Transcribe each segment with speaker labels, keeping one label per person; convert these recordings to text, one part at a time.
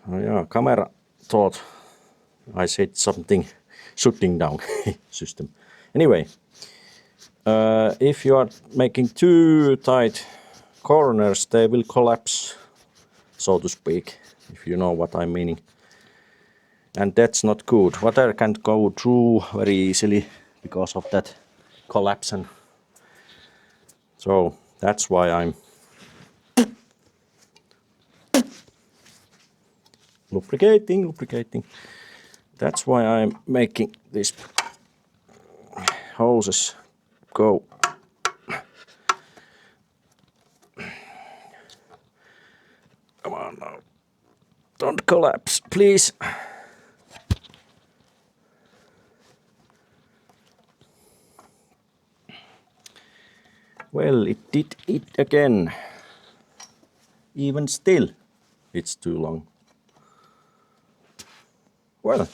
Speaker 1: Oh yeah, camera thought I said something shutting down system. Anyway, if you are making too tight corners, they will collapse, so to speak, if you know what I'm meaning. And that's not good. Water can't go through very easily because of that collapse. And so that's why I'm lubricating. That's why I'm making these hoses go. Come on now. Don't collapse, please. Well, it did it again. Even still, it's too long. Well,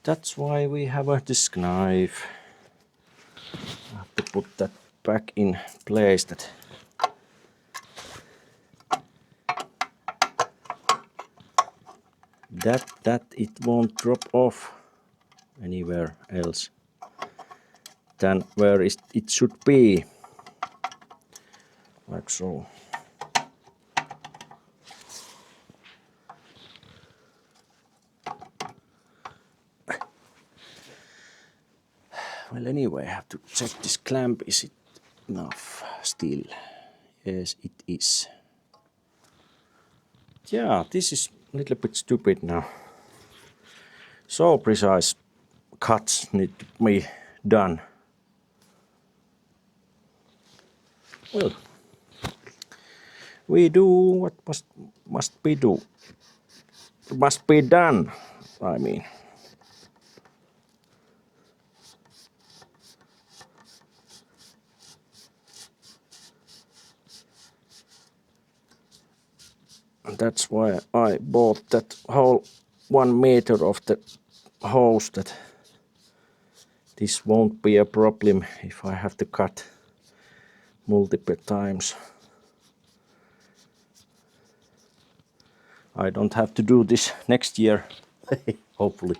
Speaker 1: that's why we have a disc knife. I have to put that back in place. That it won't drop off anywhere else than where it should be, like so. Well, anyway, I have to check this clamp. Is it enough still? Yes, it is. Yeah, this is a little bit stupid now. So precise cuts need to be done. Well, we do what must be do. Must be done, I mean. And that's why I bought that whole 1 meter of the hose, that this won't be a problem if I have to cut multiple times. I don't have to do this next year, hopefully.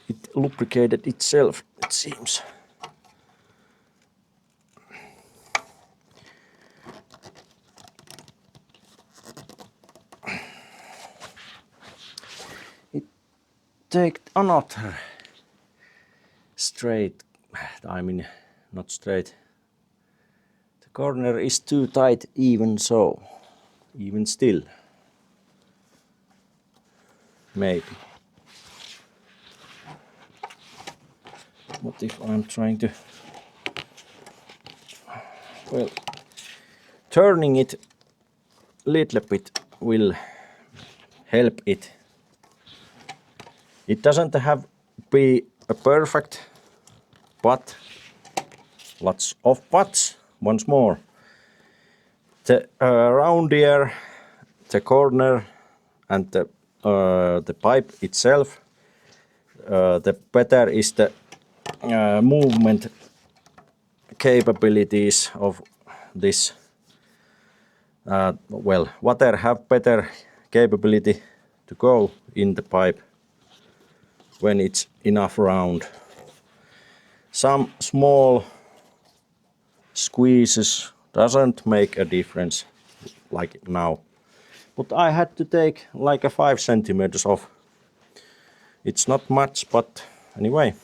Speaker 1: It lubricated itself, it seems. It take another straight, I mean not straight. The corner is too tight even so, even still. Maybe. What if I'm trying to, well, turning it a little bit will help it. It doesn't have to be a perfect, but lots of buts. Once more, the round ear, the corner, and the pipe itself, the better is the movement capabilities of this. Well, water have better capability to go in the pipe when it's enough round. Some small squeezes doesn't make a difference, like now. But I had to take like a 5 centimeters off. It's not much, but anyway.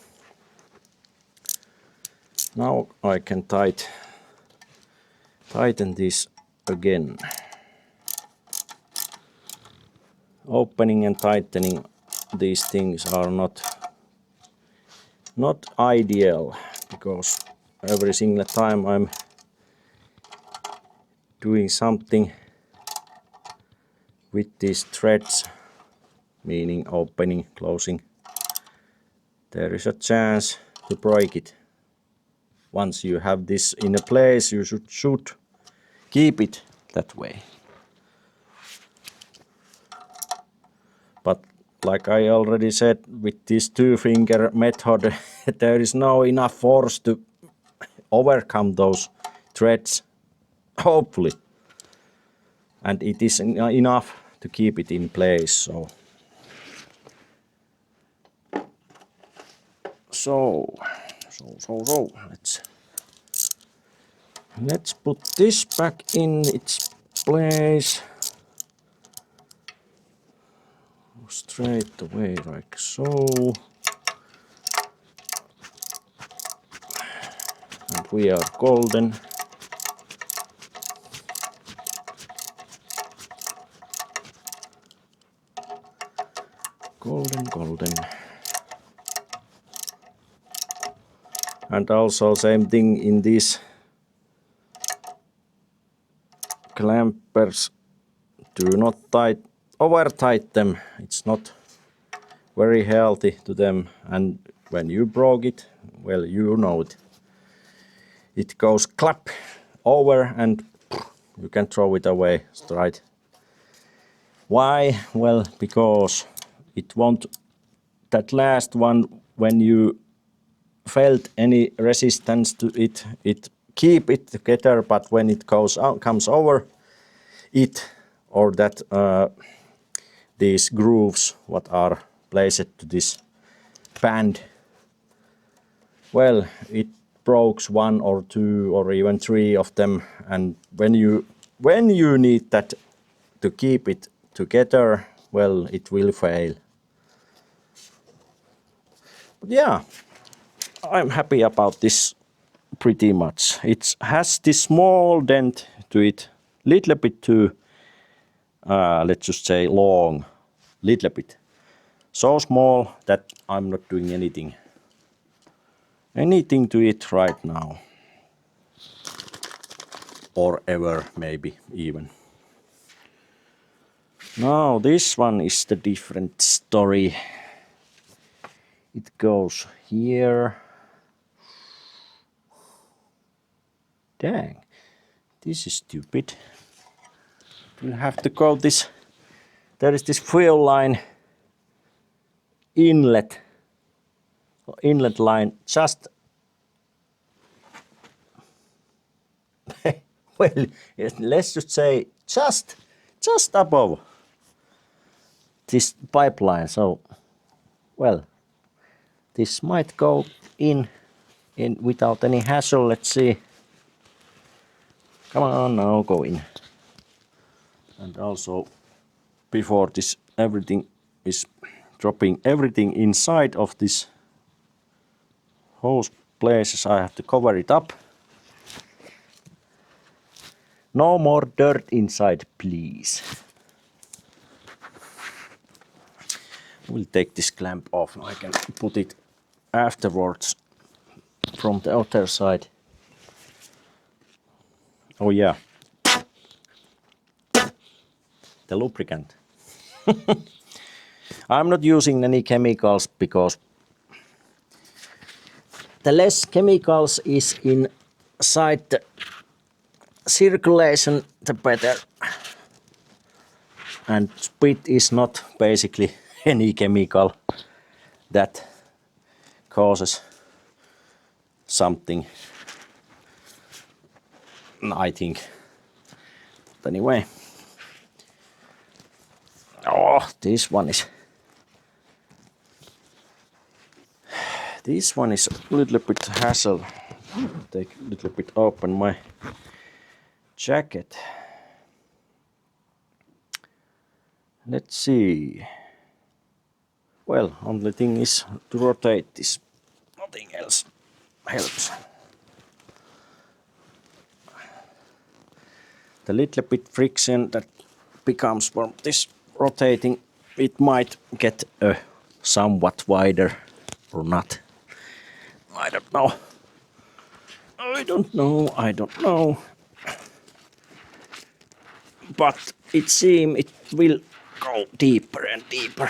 Speaker 1: Now I can tighten this again. Opening and tightening these things are not ideal, because every single time I'm doing something with these threads, meaning opening, closing, there is a chance to break it. Once you have this in a place, you should keep it that way. But like I already said, with this two-finger method, there is no enough force to overcome those threads, hopefully. And it is enough to keep it in place. So let's put this back in its place. Straight away like so. And we are golden. Golden. And also same thing in these clampers. Do not over tight them. It's not very healthy to them. And when you broke it, well, you know it. It goes clap over and you can throw it away straight. Why? Well, because it won't, that last one, when you felt any resistance to it, it keep it together, but when it comes over it, or that these grooves what are placed to this band, well, it breaks one or two or even three of them, and when you need that to keep it together, well, it will fail. But yeah, I'm happy about this pretty much. It has this small dent to it, little bit too, let's just say long, little bit. So small that I'm not doing anything to it right now. Or ever, maybe even. Now this one is the different story. It goes here. Dang, this is stupid. You have to go this. There is this fuel line inlet line just well, let's just say just above this pipeline. So, well, this might go in without any hassle. Let's see. Come on now, go in. And also, before this everything is dropping everything inside of this hose places, I have to cover it up. No more dirt inside, please. We'll take this clamp off. I can put it afterwards from the other side. Oh yeah, the lubricant. I'm not using any chemicals because the less chemicals is inside the circulation, the better. And spit is not basically any chemical that causes something, I think. But anyway. Oh, this one is a little bit hassle. Take a little bit open my jacket. Let's see. Well, only thing is to rotate this. Nothing else helps. The little bit friction that becomes from this rotating, it might get somewhat wider or not. I don't know. I don't know. But it seems it will go deeper and deeper.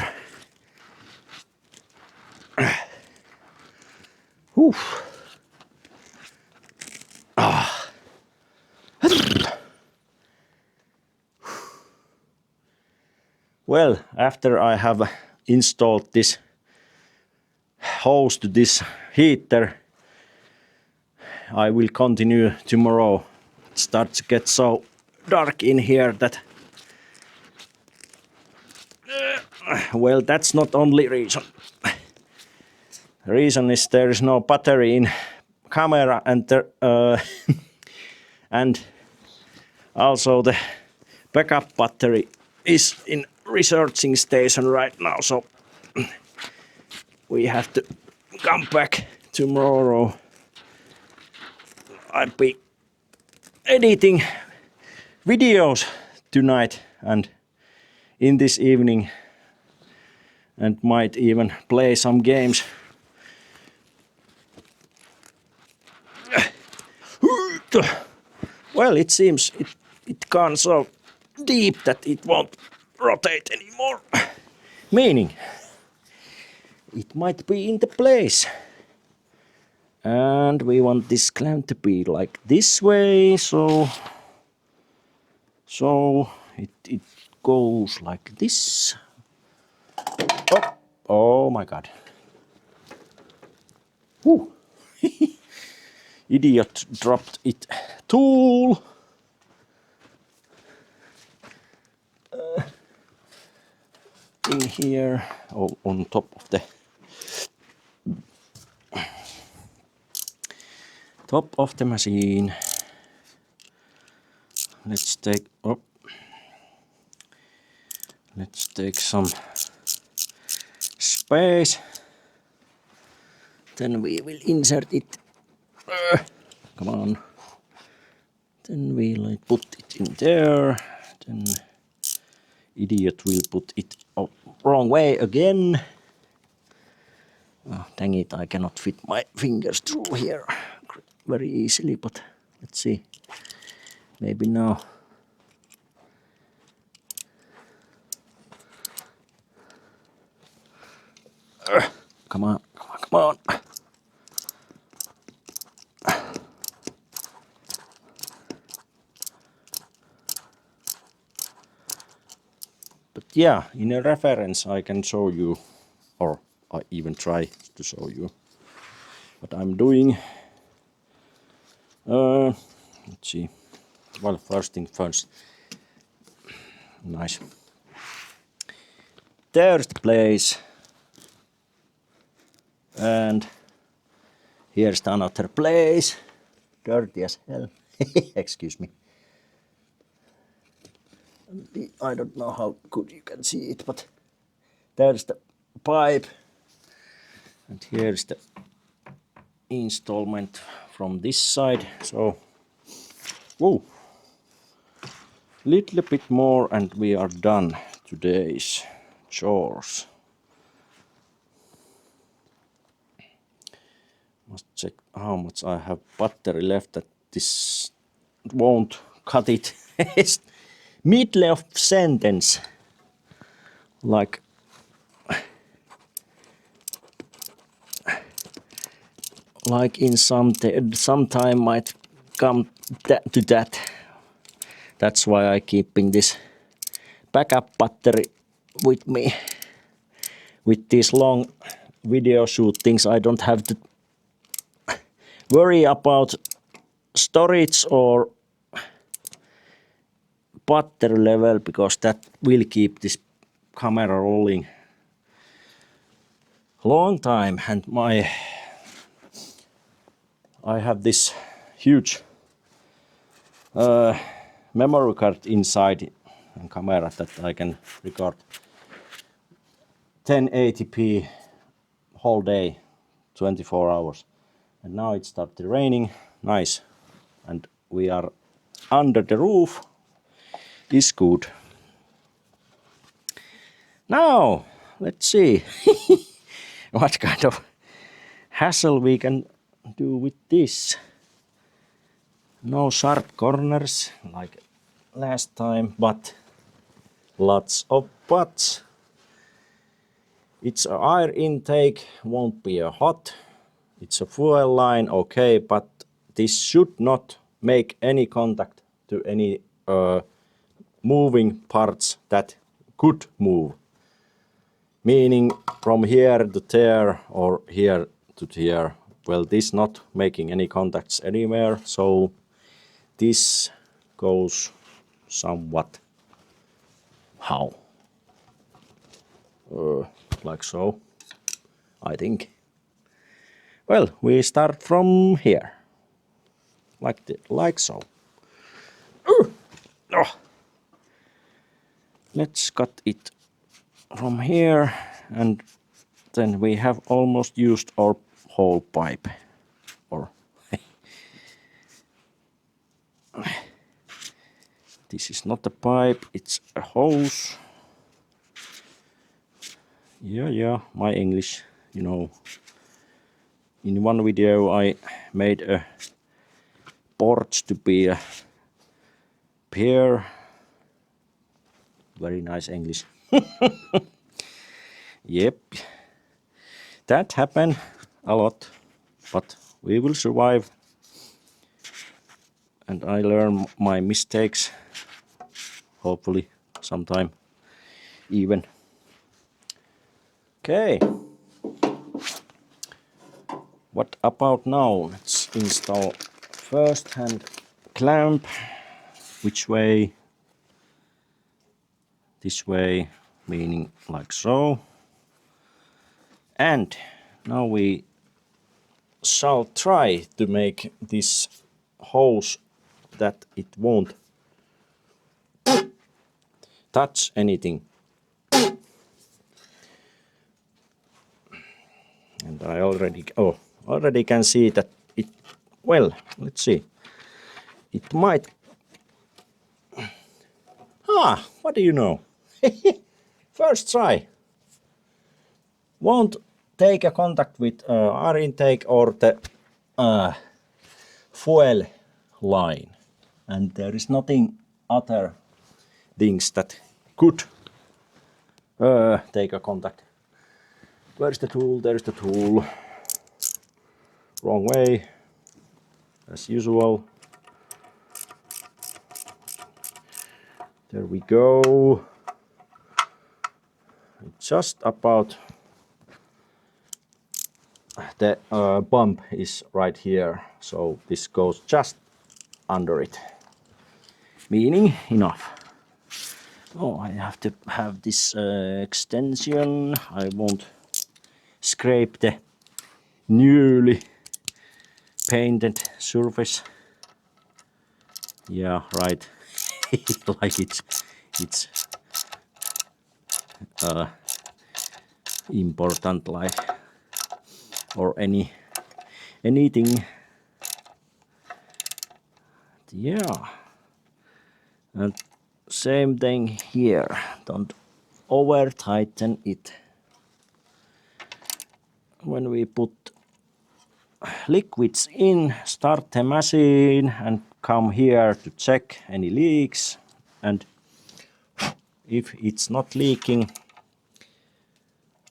Speaker 1: Well, after I have installed this hose to this heater. I will continue tomorrow. It starts to get so dark in here that well, that's not only reason. The reason is there is no battery in camera and and also the backup battery is in researching station right now, so we have to come back tomorrow. I'll be editing videos tonight and in this evening, and might even play some games. Well, it seems it gone so deep that it won't rotate anymore. Meaning, it might be in the place. And we want this clamp to be like this way, so it goes like this. Oh my god. Woo. Idiot dropped it tool. In here, on top of the machine. Let's take some space. Then we will insert it. Come on. Then we'll put it in there. Then idiot will put it wrong way again. Oh, dang it, I cannot fit my fingers through here very easily, but let's see. Maybe now. Come on. But yeah, in a reference I can show you, or I even try to show you what I'm doing. Let's see. Well, first thing first. Nice. There's the place. And here's the another place. Dirty as hell. Excuse me. I don't know how good you can see it, but there's the pipe. And here's the installment from this side. So, whoa. Little bit more and we are done today's chores. Must check how much I have battery left, that this won't cut it. Middle of sentence. Like in some time might come to that. That's why I keeping this backup battery with me. With these long video shootings, I don't have to worry about storage or battery level, because that will keep this camera rolling long time. And I have this huge memory card inside the camera that I can record 1080p whole day, 24 hours. And now it started raining, nice, and we are under the roof, is good. Now, let's see what kind of hassle we can do with this. No sharp corners like last time, but lots of butts. It's an air intake, won't be a hot. It's a fuel line, okay, but this should not make any contact to any moving parts that could move. meaning from here to there or here to here. Well, this not making any contacts anywhere, so this goes somewhat how? Like so, I think. Well, we start from here, like so. Oh. Let's cut it from here, and then we have almost used our whole pipe. Or this is not a pipe, it's a hose. Yeah, my English, you know. In one video I made a porch to be a pier. Very nice English. Yep. That happened a lot, but we will survive. And I learn my mistakes, hopefully sometime even. Okay. What about now? Let's install first hand clamp. Which way? This way, meaning like so. And now we shall try to make this hose that it won't touch anything. And I already can see that it, well, let's see. It might, what do you know? First try. Won't take a contact with air intake or the fuel line. And there is nothing other things that could take a contact. Where's the tool? There's the tool. Wrong way, as usual. There we go. Just about the bump is right here, so this goes just under it, meaning enough. Oh, I have to have this extension. I won't scrape the newly painted surface. Yeah, right. Like it's important, like, or anything. Yeah, and same thing here. Don't over tighten it. When we put liquids in, start the machine and come here to check any leaks, and if it's not leaking,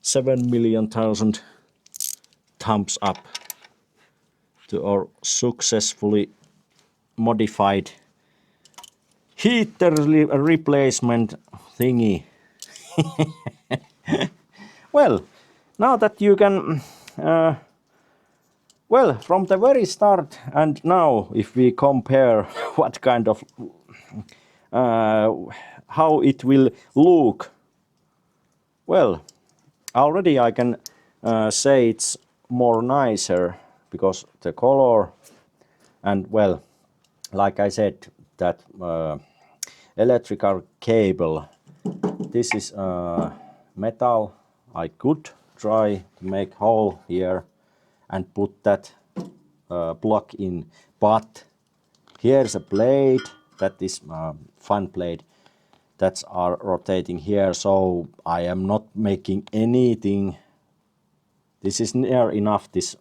Speaker 1: 7,000,000 thumbs up to our successfully modified heater replacement thingy. Well, now that you can well, from the very start and now, if we compare what kind of how it will look, well, already I can say it's more nicer because the color, and well, like I said, that electrical cable, this is metal. I could try to make hole here and put that plug in, but here's a blade that is fan blade that's are rotating here, so I am not making anything. This is near enough, this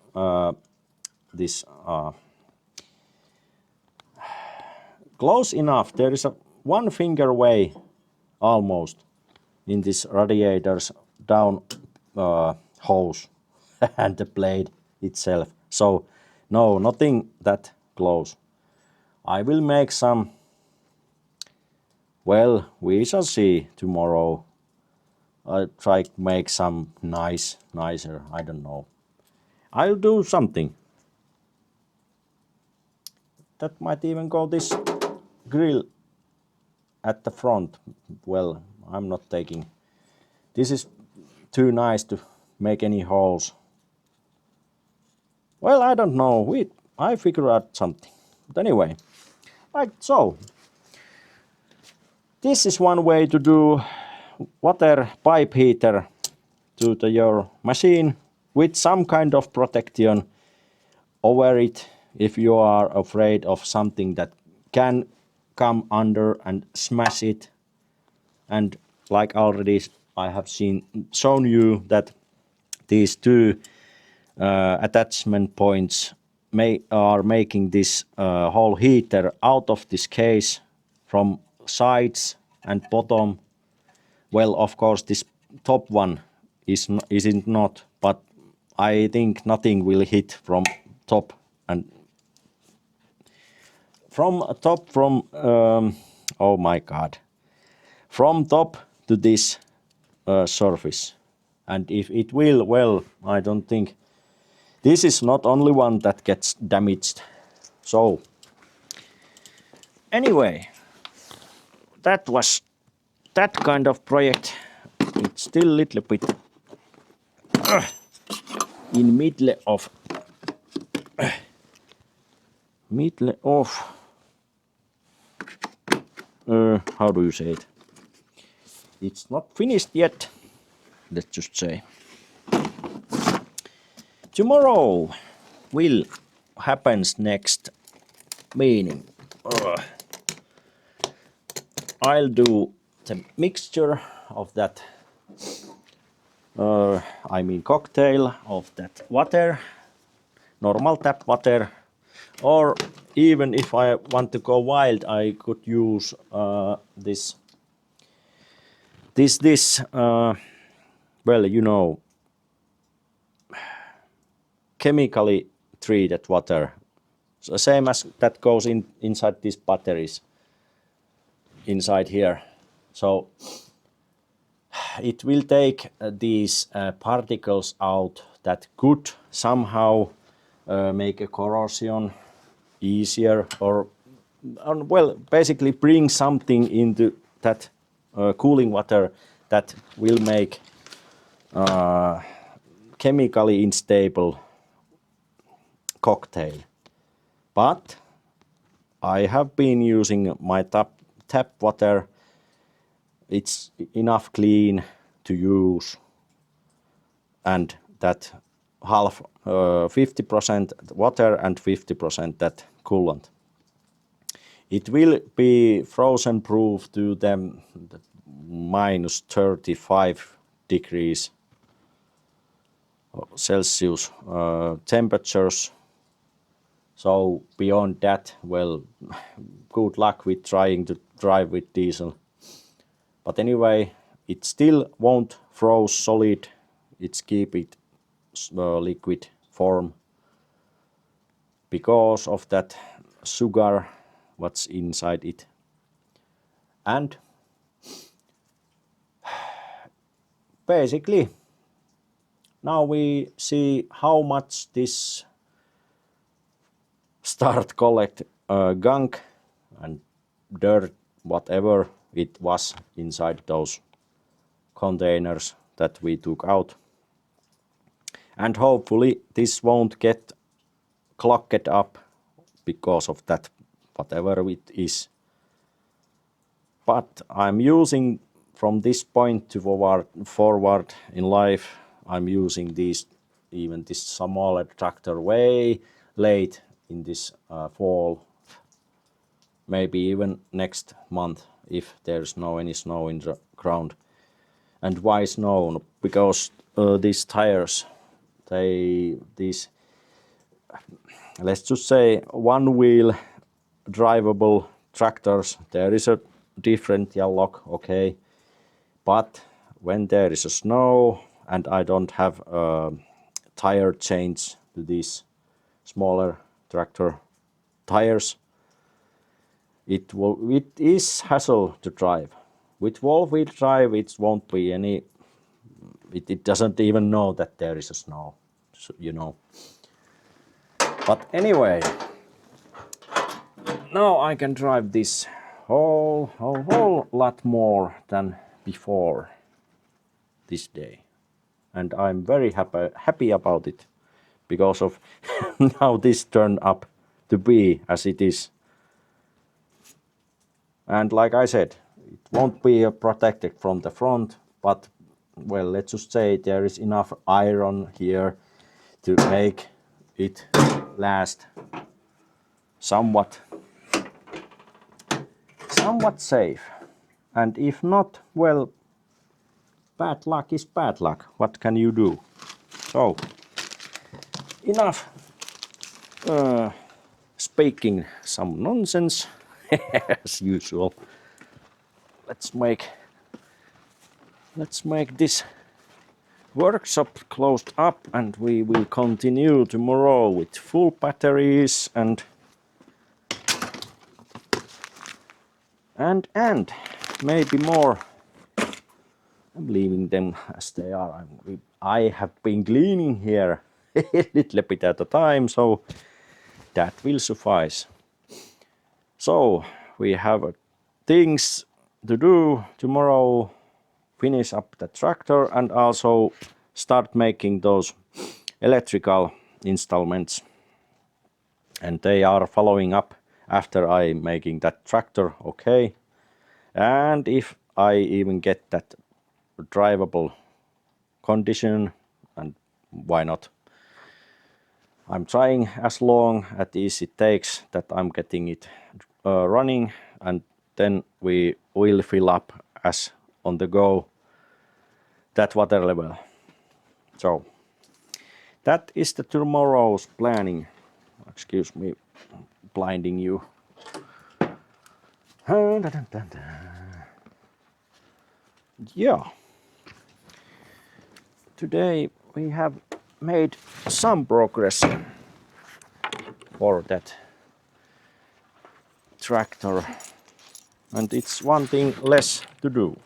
Speaker 1: close enough. There is a 1 finger way almost in this radiator's down hose and the blade itself. So no, nothing that close. I will make some, well, we shall see tomorrow I try to make some nicer, I don't know. I'll do something. That might even go this grill at the front. Well, I'm not taking. This is too nice to make any holes. Well, I don't know. I figure out something. But anyway, like so. This is one way to do water pipe heater to your machine with some kind of protection over it if you are afraid of something that can come under and smash it. And like already I have shown you that these two attachment points are making this whole heater out of this case from sides and bottom. Well, of course, this top one isn't not, but I think nothing will hit from top and oh my god, from top to this surface. And if it will, well, I don't think this is not only one that gets damaged. So anyway, that was that kind of project. It's still a little bit in middle of how do you say it? It's not finished yet, let's just say. Tomorrow will happens next meeting. I'll do the mixture of that, I mean cocktail of that water, normal tap water, or even if I want to go wild, I could use this well, you know, chemically treated water, so same as that goes inside these batteries inside here. So it will take these particles out that could somehow make a corrosion easier, or well, basically bring something into that cooling water that will make chemically unstable cocktail. But I have been using my tap water. It's enough clean to use, and that half 50% water and 50% that coolant. It will be frozen proof to them minus 35 degrees Celsius temperatures. So beyond that, well, good luck with trying to drive with diesel. But anyway, it still won't froze solid. It's keep it liquid form because of that sugar what's inside it. And basically now we see how much this start collect gunk and dirt, whatever it was inside those containers that we took out. And hopefully this won't get clogged up because of that, whatever it is. But I'm using from this point to forward in life, I'm using even this smaller tractor way late in this fall, maybe even next month if there's no any snow in the ground. And why snow? Because these tires, let's just say one wheel drivable tractors, there is a differential lock, okay, but when there is a snow and I don't have a tire change to these smaller tractor tires, it is hassle to drive. With wheel drive it won't be any it doesn't even know that there is a snow, so, you know. But anyway, now I can drive this whole lot more than before this day. And I'm very happy about it because of how this turned up to be as it is. And like I said, it won't be protected from the front, but well, let's just say there is enough iron here to make it last somewhat safe. And if not, well, bad luck is bad luck. What can you do? So, enough speaking some nonsense as usual. Let's make this workshop closed up, and we will continue tomorrow with full batteries and maybe more. I'm leaving them as they are. I have been cleaning here a little bit at a time, so that will suffice. So we have things to do tomorrow. Finish up the tractor and also start making those electrical installments. And they are following up after I making that tractor okay. And if I even get that drivable condition, and why not? I'm trying as long as it takes that I'm getting it running, and then we will fill up as on the go that water level. So that is the tomorrow's planning. Excuse me, blinding you. Yeah. Today we have made some progress for that tractor, and it's one thing less to do,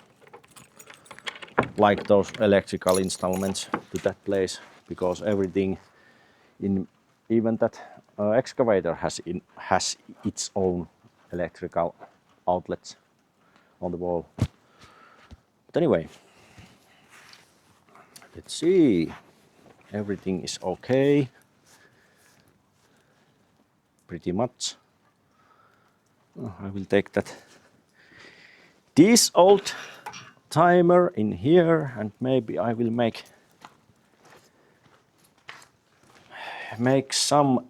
Speaker 1: like those electrical installments to that place, because everything in even that excavator has its own electrical outlets on the wall. But anyway, let's see. Everything is okay. Pretty much. Oh, I will take this old timer in here, and maybe I will make some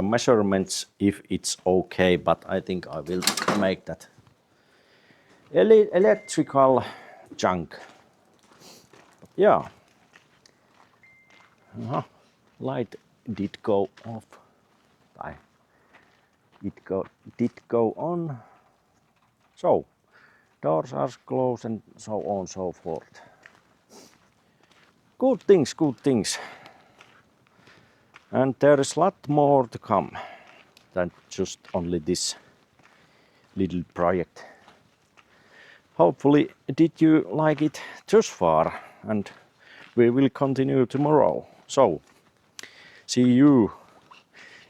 Speaker 1: measurements if it's okay, but I think I will make that electrical junk. But yeah. Light did go off. It did go on. So doors are closed and so on and so forth. Good things. And there is a lot more to come than just only this little project. Hopefully did you like it thus far, and we will continue tomorrow. So see you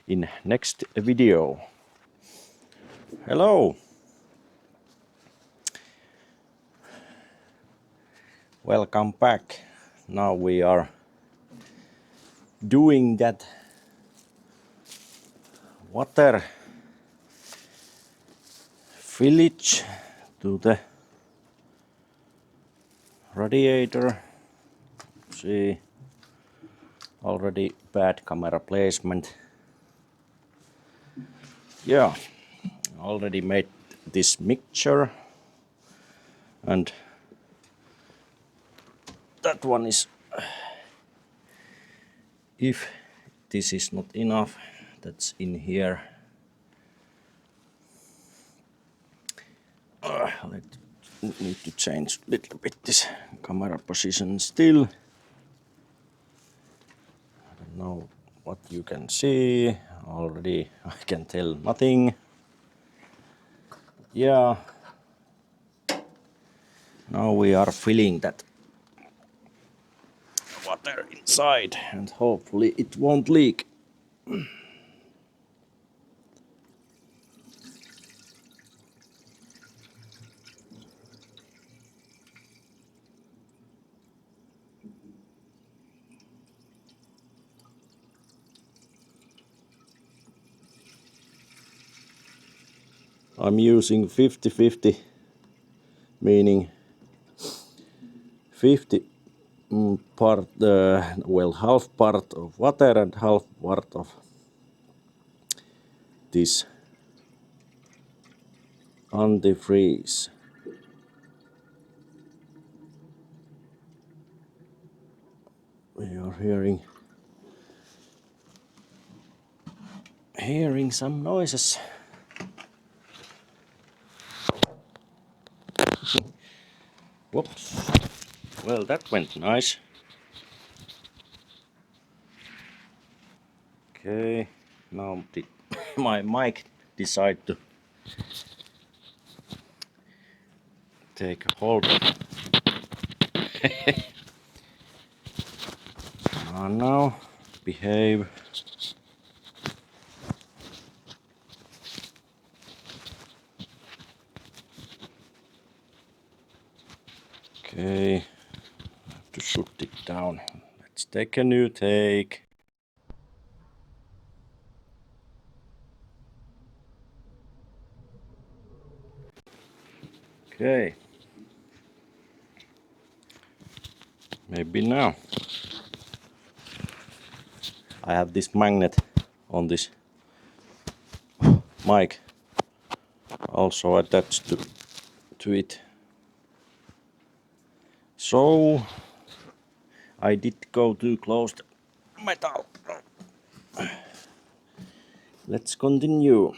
Speaker 1: in next video. Hello. Welcome back. Now we are doing that water fillage to the radiator. See, already bad camera placement. Yeah, already made this mixture, and that one is, if this is not enough, that's in here. Need to change a little bit this camera position still. I don't know what you can see. Already I can tell nothing. Yeah. Now we are filling that water inside and hopefully it won't leak. I'm using 50-50, meaning 50 part, half part of water and half part of this antifreeze. We are hearing some noises. Whoops. Well, that went nice. Okay, now did my mic decide to take a hold. Come on now, behave. Okay, I have to shoot it down. Let's take a new take. Okay. Maybe now. I have this magnet on this mic also attached to it. So I did go too close to metal. Let's continue.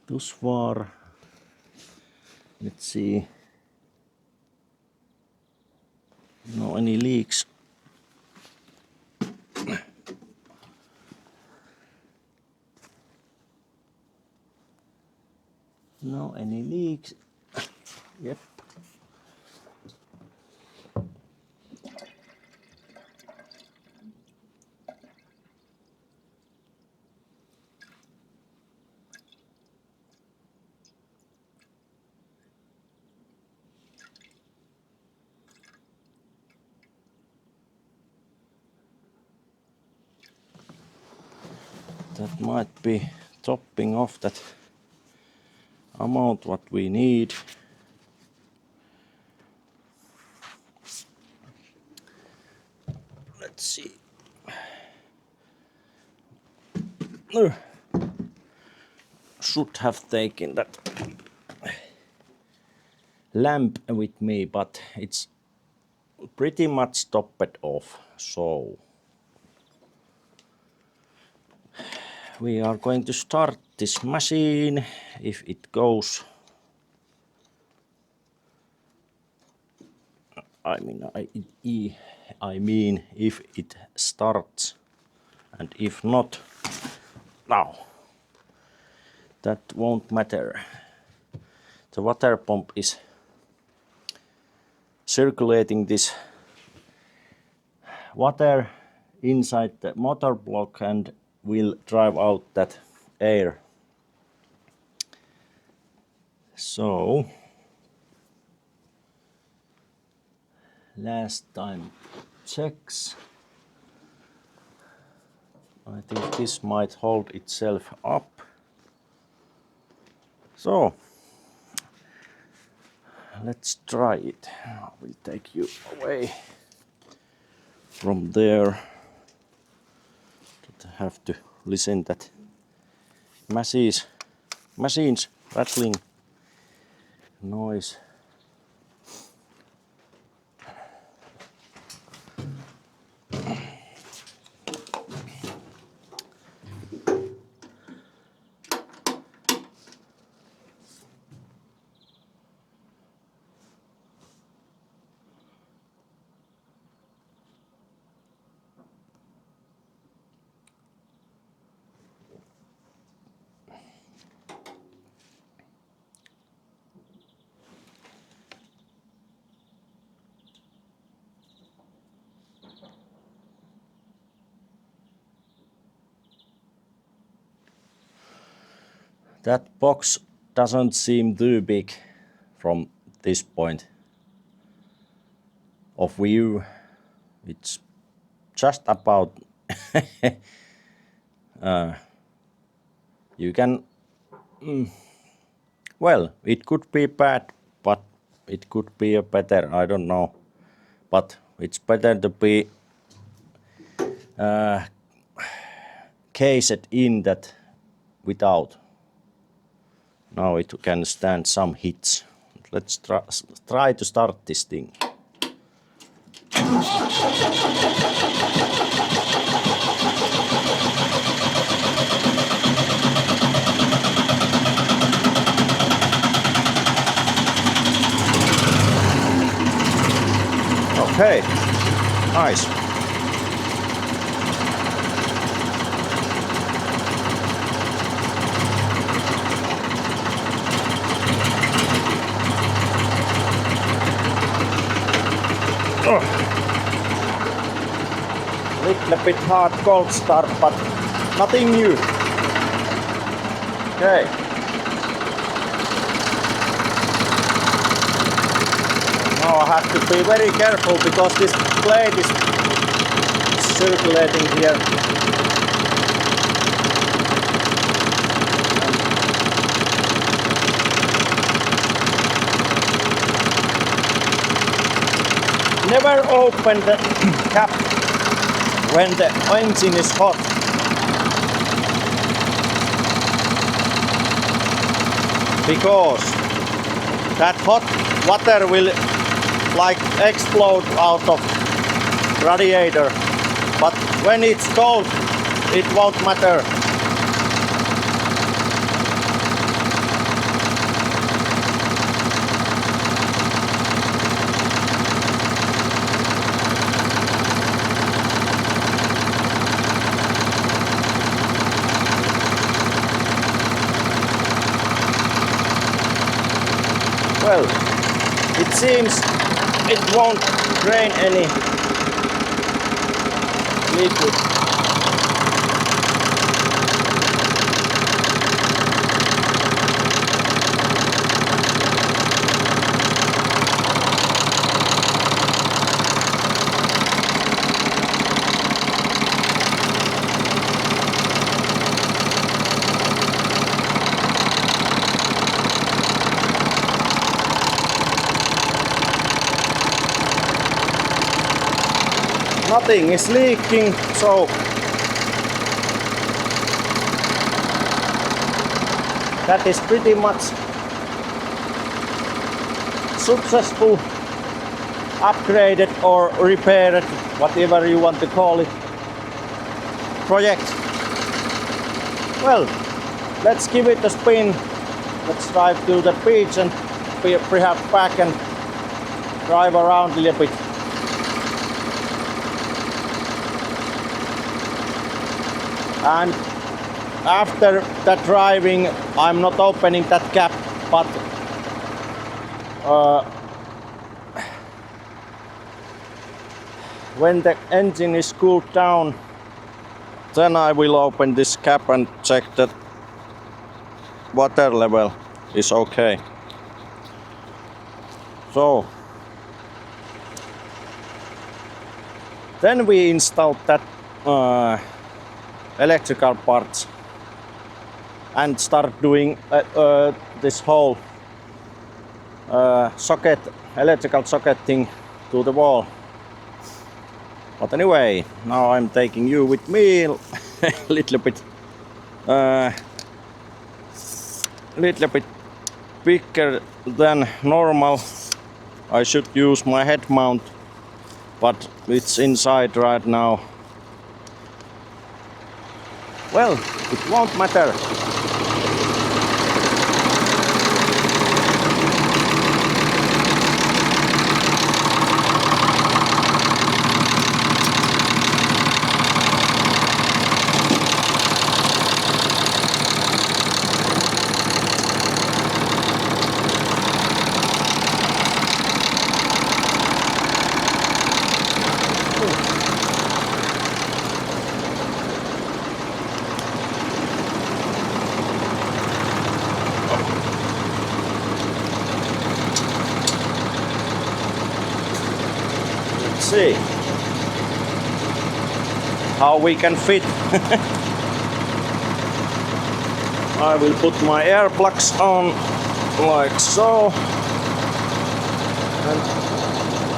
Speaker 1: Thus far, let's see, no any leaks. No any leaks. Yep. That might be topping off that amount what we need. Let's see. Should have taken that lamp with me, but it's pretty much topped off, so we are going to start this machine. If it goes, I mean if it starts, and if not, now that won't matter. The water pump is circulating this water inside the motor block and will drive out that air. So last time checks, I think this might hold itself up. So let's try it. I will take you away from there. I have to listen that machines rattling noise. That box doesn't seem too big from this point of view. It's just about you can well, it could be bad, but it could be a better, I don't know, but it's better to be cased in that without. Now it can stand some hits. Let's try to start this thing. Okay, nice. Little bit hard cold start, but nothing new. Okay. Now I have to be very careful because this blade is circulating here. Never open the cap when the engine is hot. Because that hot water will like explode out of radiator, but when it's cold it won't matter. Well, it seems it won't drain any liquid. Nothing is leaking, so that is pretty much successful, upgraded or repaired, whatever you want to call it, project. Well, let's give it a spin. Let's drive to the beach and perhaps back and drive around a little bit. And after that driving, I'm not opening that cap, but when the engine is cooled down, then I will open this cap and check that water level is okay. So then we installed that electrical parts and start doing this whole socket, electrical socket thing to the wall. But anyway, now I'm taking you with me a little bit bigger than normal. I should use my head mount, but it's inside right now. Well, it won't matter. Let's see how we can fit. I will put my air plugs on like so. And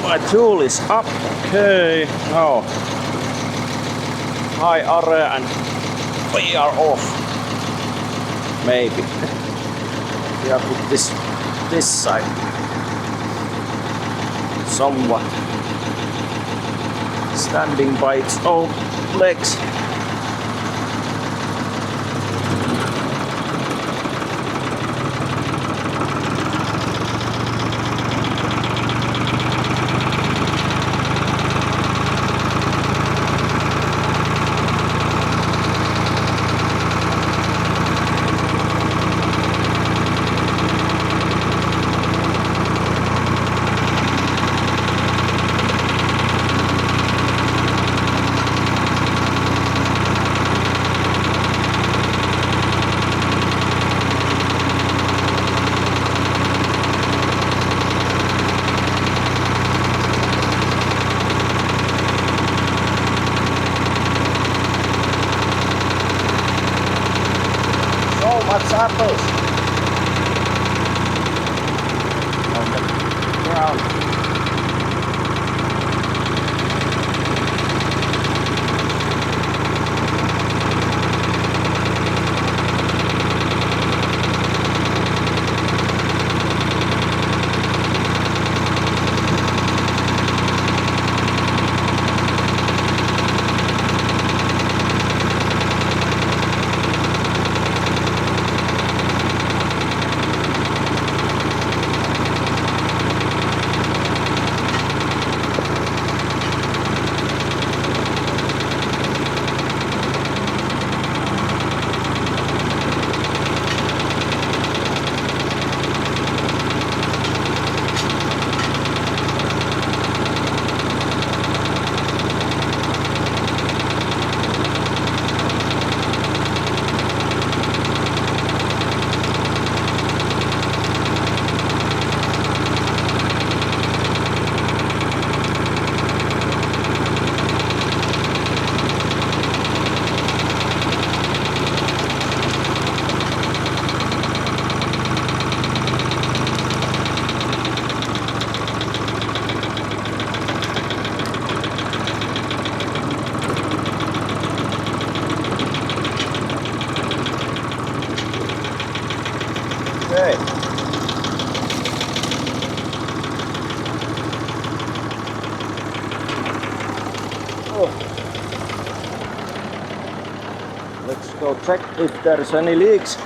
Speaker 1: my tool is up. Okay, now high array and we are off. Maybe. We have put this side somewhat standing by its own legs. Much apples on the ground. Okay. Oh. Let's go check if there's any leaks.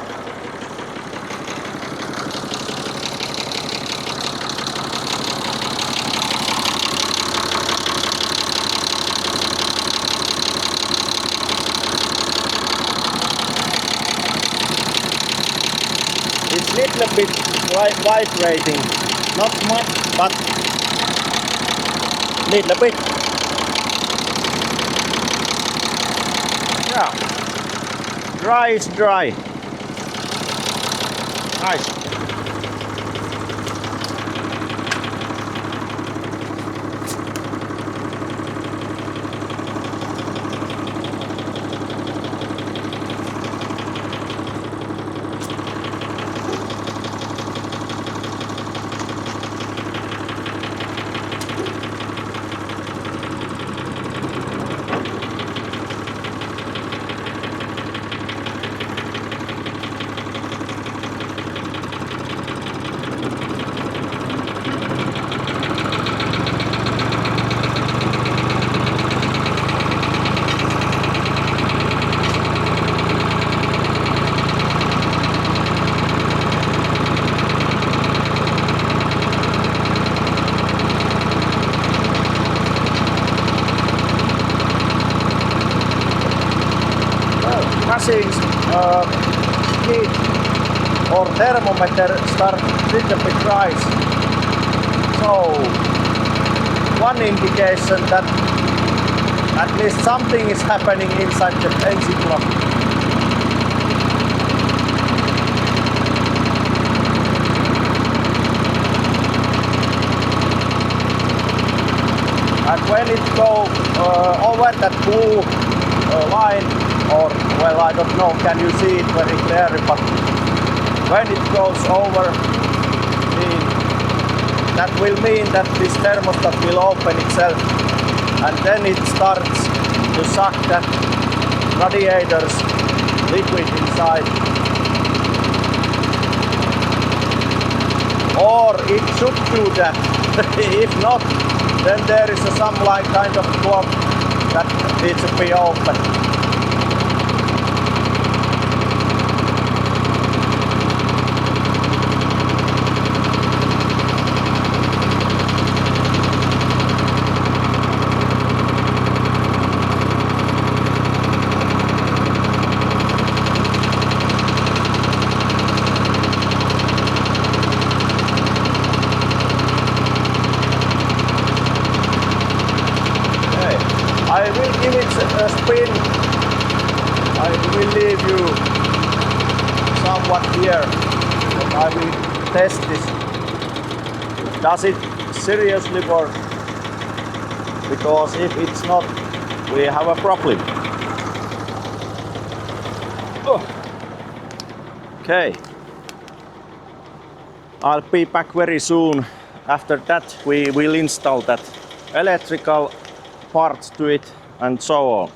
Speaker 1: It's little bit vibrating, not much, but little bit. Yeah, dry is dry. Nice. Machines heat or thermometer start little bit rise. So one indication that at least something is happening inside the engine block. and when it goes over that blue line, or well, I don't know, can you see it very clearly, but when it goes over, that will mean that this thermostat will open itself, and then it starts to suck that radiator's liquid inside. Or it should do that. If not, then there is some like kind of clock that needs to be open. I will give it a spin. I will leave you somewhat here, but I will test this. Does it seriously work? Because if it's not, we have a problem. Oh. Okay. I'll be back very soon. After that, we will install that electrical parts to it and so on.